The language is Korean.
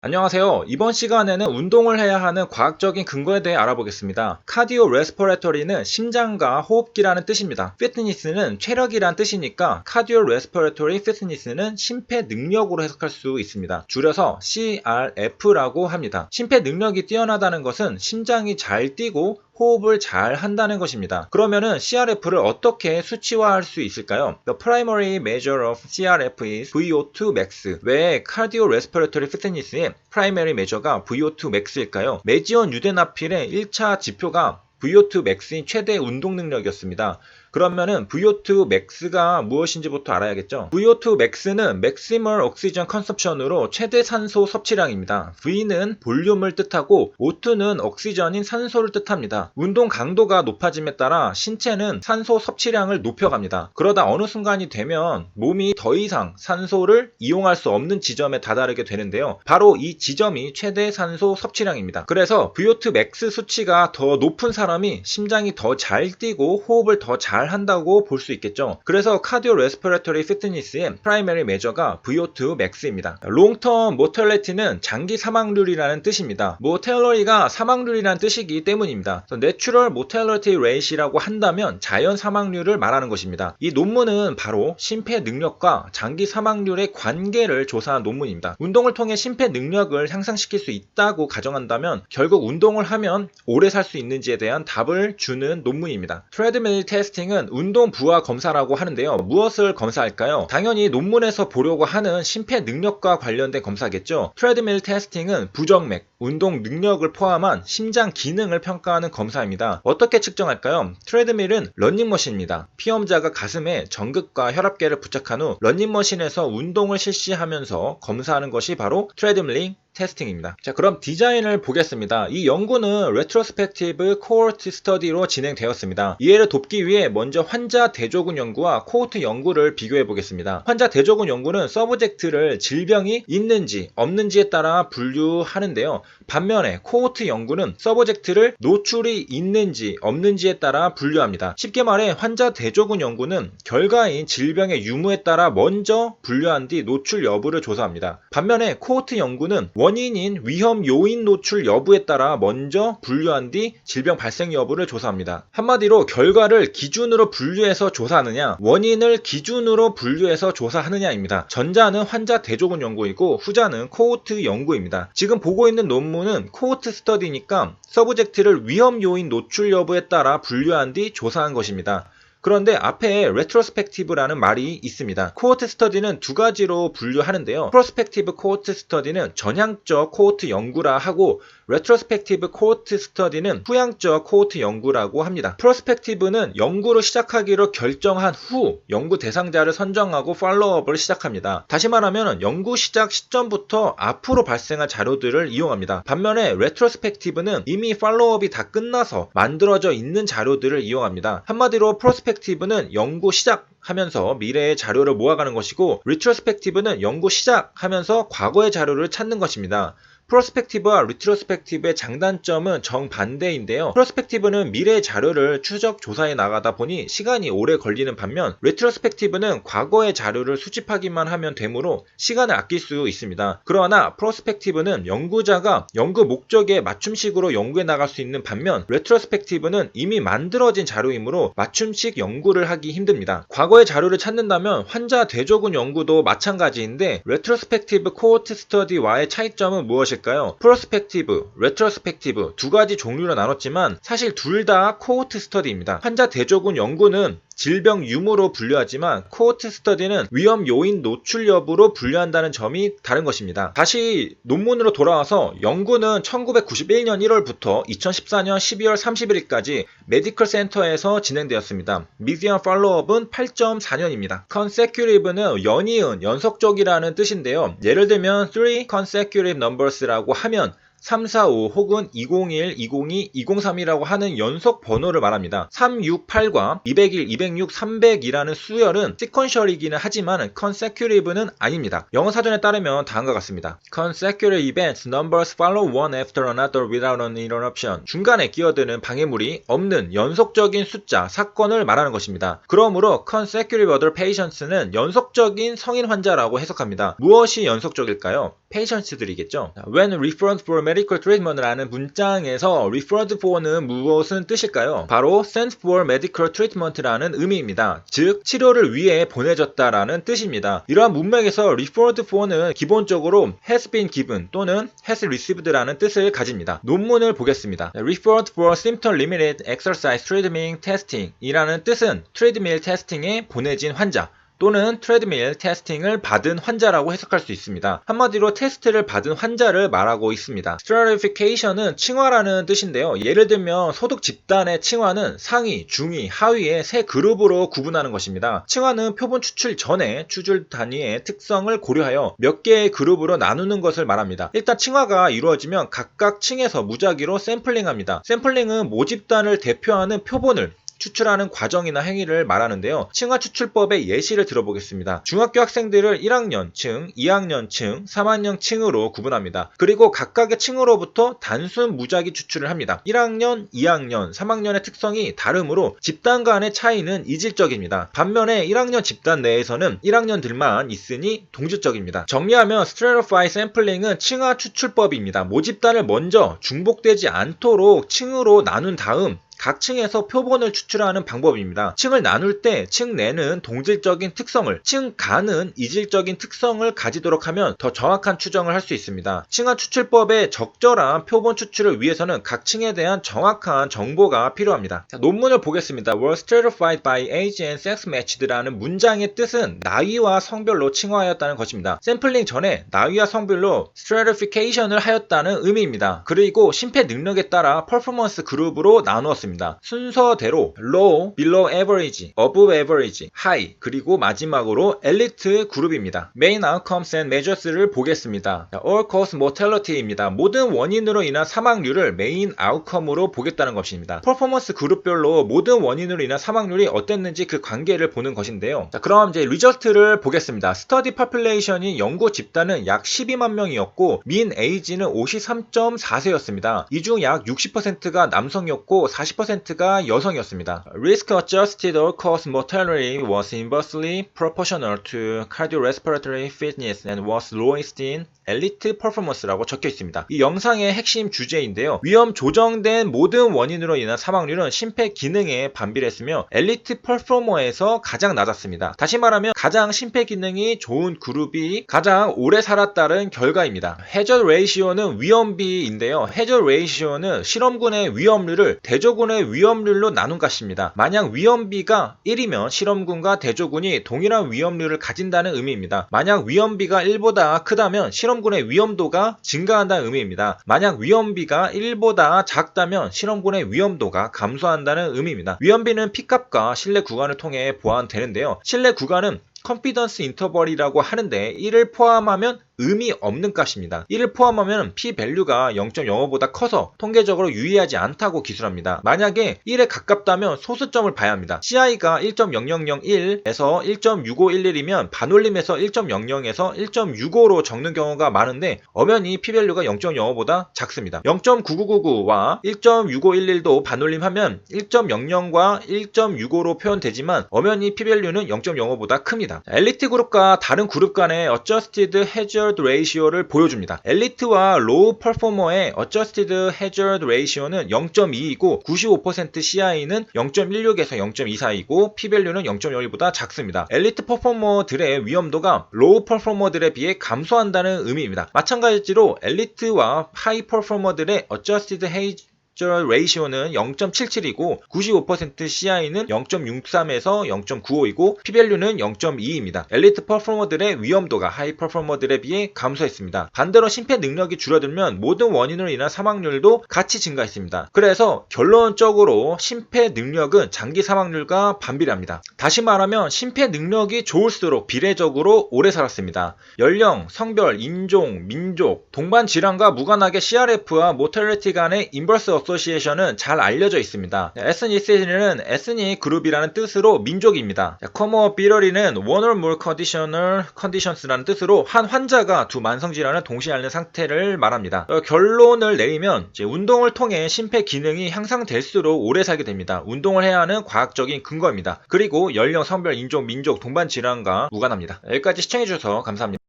안녕하세요. 이번 시간에는 운동을 해야 하는 과학적인 근거에 대해 알아보겠습니다. 카디오 레스퍼레토리는 심장과 호흡기라는 뜻입니다. 피트니스는 체력이란 뜻이니까 카디오 레스퍼레토리 피트니스는 심폐 능력으로 해석할 수 있습니다. 줄여서 CRF라고 합니다. 심폐 능력이 뛰어나다는 것은 심장이 잘 뛰고 호흡을 잘 한다는 것입니다. 그러면은 CRF를 어떻게 수치화할 수 있을까요? The primary measure of CRF is VO2 max. 왜 Cardiorespiratory Fitness의 primary measure가 VO2 max일까요? 메지온 유대나필의 1차 지표가 VO2 max인 최대 운동 능력이었습니다. 그러면은 VO2 max가 무엇인지부터 알아야겠죠. VO2 max는 Maximal Oxygen Consumption으로 최대 산소 섭취량입니다. V는 볼륨을 뜻하고 O2는 옥시전인 산소를 뜻합니다. 운동 강도가 높아짐에 따라 신체는 산소 섭취량을 높여갑니다. 그러다 어느 순간이 되면 몸이 더 이상 산소를 이용할 수 없는 지점에 다다르게 되는데요. 바로 이 지점이 최대 산소 섭취량입니다. 그래서 VO2 max 수치가 더 높은 사람이 심장이 더 잘 뛰고 호흡을 더 잘 한다고 볼 수 있겠죠. 그래서 카디오 레스피레토리 피트니스의 프라이머리 메저가 VO2 max입니다. 롱텀 모텔리티는 장기 사망률이라는 뜻입니다. 모텔러리가 사망률이라는 뜻이기 때문입니다. 내추럴 모텔리티 레이시라고 한다면 자연 사망률을 말하는 것입니다. 이 논문은 바로 심폐 능력과 장기 사망률의 관계를 조사한 논문입니다. 운동을 통해 심폐 능력을 향상시킬 수 있다고 가정한다면 결국 운동을 하면 오래 살 수 있는지에 대한 답을 주는 논문입니다. 트레드밀 테스팅은 운동 부하 검사라고 하는데요. 무엇을 검사할까요? 당연히 논문에서 보려고 하는 심폐 능력과 관련된 검사겠죠. 트레드밀 테스팅은 부정맥, 운동 능력을 포함한 심장 기능을 평가하는 검사입니다. 어떻게 측정할까요? 트레드밀은 러닝머신입니다. 피험자가 가슴에 전극과 혈압계를 부착한 후 러닝머신에서 운동을 실시하면서 검사하는 것이 바로 트레드밀 테스팅입니다. 자, 그럼 디자인을 보겠습니다. 이 연구는 레트로스펙티브 코호트 스터디로 진행되었습니다. 이해를 돕기 위해 먼저 환자 대조군 연구와 코호트 연구를 비교해 보겠습니다. 환자 대조군 연구는 서브젝트를 질병이 있는지 없는지에 따라 분류하는데요. 반면에 코호트 연구는 서브젝트를 노출이 있는지 없는지에 따라 분류합니다. 쉽게 말해 환자 대조군 연구는 결과인 질병의 유무에 따라 먼저 분류한 뒤 노출 여부를 조사합니다. 반면에 코호트 연구는 원인인 위험 요인 노출 여부에 따라 먼저 분류한 뒤 질병 발생 여부를 조사합니다. 한마디로 결과를 기준으로 분류해서 조사하느냐, 원인을 기준으로 분류해서 조사하느냐입니다. 전자는 환자 대조군 연구이고 후자는 코호트 연구입니다. 지금 보고 있는 논문은 코호트 스터디니까 서브젝트를 위험 요인 노출 여부에 따라 분류한 뒤 조사한 것입니다. 그런데 앞에 레트로스펙티브라는 말이 있습니다. 코호트 스터디는 두 가지로 분류하는데요. 프로스펙티브 코호트 스터디는 전향적 코호트 연구라 하고 레트로스펙티브 코호트 스터디는 후향적 코호트 연구라고 합니다. 프로스펙티브는 연구를 시작하기로 결정한 후 연구 대상자를 선정하고 팔로우업을 시작합니다. 다시 말하면 연구 시작 시점부터 앞으로 발생할 자료들을 이용합니다. 반면에 레트로스펙티브는 이미 팔로우업이 다 끝나서 만들어져 있는 자료들을 이용합니다. 한마디로 프로스펙티브는 연구 시작하면서 미래의 자료를 모아가는 것이고 리트로스펙티브는 연구 시작하면서 과거의 자료를 찾는 것입니다. 프로스펙티브와 리트로스펙티브의 장단점은 정반대인데요. 프로스펙티브는 미래의 자료를 추적 조사해 나가다 보니 시간이 오래 걸리는 반면 리트로스펙티브는 과거의 자료를 수집하기만 하면 되므로 시간을 아낄 수 있습니다. 그러나 프로스펙티브는 연구자가 연구 목적에 맞춤식으로 연구해 나갈 수 있는 반면 리트로스펙티브는 이미 만들어진 자료이므로 맞춤식 연구를 하기 힘듭니다. 과거의 자료를 찾는다면 환자 대조군 연구도 마찬가지인데 레트로스펙티브 코호트 스터디와의 차이점은 무엇일까요? 프로스펙티브, 레트로스펙티브 두 가지 종류로 나눴지만 사실 둘 다 코호트 스터디입니다. 환자 대조군 연구는 질병 유무로 분류하지만 코호트 스터디는 위험 요인 노출 여부로 분류한다는 점이 다른 것입니다. 다시 논문으로 돌아와서 연구는 1991년 1월부터 2014년 12월 31일까지 메디컬 센터에서 진행되었습니다. 미디안 팔로우업은 8.4년입니다. consecutive는 연이은, 연속적이라는 뜻인데요. 예를 들면 3 consecutive numbers라고 하면 345 혹은 201, 202, 203이라고 하는 연속 번호를 말합니다. 368과 201, 206, 300이라는 수열은 시퀀셜이기는 하지만 consecutive는 아닙니다. 영어 사전에 따르면 다음과 같습니다. Consecutive events, numbers follow one after another without an interruption. 중간에 끼어드는 방해물이 없는 연속적인 숫자, 사건을 말하는 것입니다. 그러므로 consecutive other patients는 연속적인 성인 환자라고 해석합니다. 무엇이 연속적일까요? patients들이겠죠. When referred for medical treatment라는 문장에서 referred for는 무엇은 뜻일까요? 바로 sent for medical treatment라는 의미입니다. 즉 치료를 위해 보내졌다라는 뜻입니다. 이러한 문맥에서 referred for는 기본적으로 has been given 또는 has received라는 뜻을 가집니다. 논문을 보겠습니다. referred for symptom limited exercise treadmill testing 이라는 뜻은 트레드밀 테스팅에 보내진 환자 또는 트레드밀 테스팅을 받은 환자라고 해석할 수 있습니다. 한마디로 테스트를 받은 환자를 말하고 있습니다. stratification은 층화라는 뜻인데요. 예를 들면 소득 집단의 층화는 상위, 중위, 하위의 세 그룹으로 구분하는 것입니다. 층화는 표본 추출 전에 추출 단위의 특성을 고려하여 몇 개의 그룹으로 나누는 것을 말합니다. 일단 층화가 이루어지면 각각 층에서 무작위로 샘플링합니다. 샘플링은 모집단을 대표하는 표본을 추출하는 과정이나 행위를 말하는데요. 층화 추출법의 예시를 들어보겠습니다. 중학교 학생들을 1학년 층, 2학년 층, 3학년 층으로 구분합니다. 그리고 각각의 층으로부터 단순 무작위 추출을 합니다. 1학년, 2학년, 3학년의 특성이 다르므로 집단 간의 차이는 이질적입니다. 반면에 1학년 집단 내에서는 1학년들만 있으니 동질적입니다. 정리하면 stratify sampling은 층화 추출법입니다. 모집단을 먼저 중복되지 않도록 층으로 나눈 다음 각 층에서 표본을 추출하는 방법입니다. 층을 나눌 때 층 내는 동질적인 특성을, 층 간은 이질적인 특성을 가지도록 하면 더 정확한 추정을 할 수 있습니다. 층화 추출법의 적절한 표본 추출을 위해서는 각 층에 대한 정확한 정보가 필요합니다. 자, 논문을 보겠습니다. were stratified by age and sex matched라는 문장의 뜻은 나이와 성별로 층화하였다는 것입니다. 샘플링 전에 나이와 성별로 stratification을 하였다는 의미입니다. 그리고 심폐 능력에 따라 퍼포먼스 그룹으로 나누었습니다. 순서대로 low, below average, above average, high, 그리고 마지막으로 엘리트 그룹입니다. main outcomes and measures를 보겠습니다. all cause mortality입니다. 모든 원인으로 인한 사망률을 메인 아웃컴으로 보겠다는 것입니다. 퍼포먼스 그룹별로 모든 원인으로 인한 사망률이 어땠는지 그 관계를 보는 것인데요. 자, 그럼 이제 리저트를 보겠습니다. 스터디 파퓰레이션이 연구 집단은 약 12만 명이었고 민 에이지는 53.4세였습니다. 이 중 약 60%가 남성이었고 40%가 여성이었습니다. Risk adjusted all-cause mortality was inversely proportional to cardiorespiratory fitness and was lowest in 엘리트 퍼포먼스라고 적혀 있습니다. 이 영상의 핵심 주제인데요. 위험 조정된 모든 원인으로 인한 사망률은 심폐 기능에 반비례했으며 엘리트 퍼포머에서 가장 낮았습니다. 다시 말하면 가장 심폐 기능이 좋은 그룹이 가장 오래 살았다는 결과입니다. 해저 레이시오는 위험비인데요. 해저 레이시오는 실험군의 위험률을 대조군의 위험률로 나눈 것입니다. 만약 위험비가 1이면 실험군과 대조군이 동일한 위험률을 가진다는 의미입니다. 만약 위험비가 1보다 크다면 실험군의 위험도가 증가한다는 의미입니다. 만약 위험비가 1보다 작다면 실험군의 위험도가 감소한다는 의미입니다. 위험비는 P값과 신뢰 구간을 통해 보완되는데요. 신뢰 구간은 컨피던스 인터벌이라고 하는데 이를 포함하면 의미 없는 값입니다. 이를 포함하면 p-밸류가 0.05보다 커서 통계적으로 유의하지 않다고 기술합니다. 만약에 1에 가깝다면 소수점을 봐야 합니다. CI가 1.0001에서 1.6511이면 반올림에서 1.00에서 1.65로 적는 경우가 많은데 엄연히 p-밸류가 0.05보다 작습니다. 0.9999와 1.6511도 반올림하면 1.00과 1.65로 표현되지만 엄연히 p-밸류는 0.05보다 큽니다. 엘리트 그룹과 다른 그룹 간의 adjusted hazard ratio를 보여줍니다. 엘리트와 로우 퍼포머의 adjusted hazard ratio는 0.2이고 95% CI는 0.16에서 0.2 사이고 p-밸류는 0.01보다 작습니다. 엘리트 퍼포머들의 위험도가 로우 퍼포머들에 비해 감소한다는 의미입니다. 마찬가지로 엘리트와 하이 퍼포머들의 adjusted hazard 내추럴 레이시오는 0.77이고 95% CI는 0.63에서 0.95이고 P밸류는 0.2입니다. 엘리트 퍼포머들의 위험도가 하이 퍼포머들에 비해 감소했습니다. 반대로 심폐 능력이 줄어들면 모든 원인으로 인한 사망률도 같이 증가했습니다. 그래서 결론적으로 심폐 능력은 장기 사망률과 반비례합니다. 다시 말하면 심폐 능력이 좋을수록 비례적으로 오래 살았습니다. 연령, 성별, 인종, 민족, 동반 질환과 무관하게 CRF와 모탈리티 간의 인버스 어소시에이션은 잘 알려져 있습니다. 에스니시티는 에스닉 그룹이라는 뜻으로 민족입니다. 커머비러리는 one or more conditions라는 뜻으로 한 환자가 두 만성 질환을 동시에 앓는 상태를 말합니다. 결론을 내리면 운동을 통해 심폐 기능이 향상될수록 오래 살게 됩니다. 운동을 해야 하는 과학적인 근거입니다. 그리고 연령, 성별, 인종, 민족, 동반 질환과 무관합니다. 여기까지 시청해주셔서 감사합니다.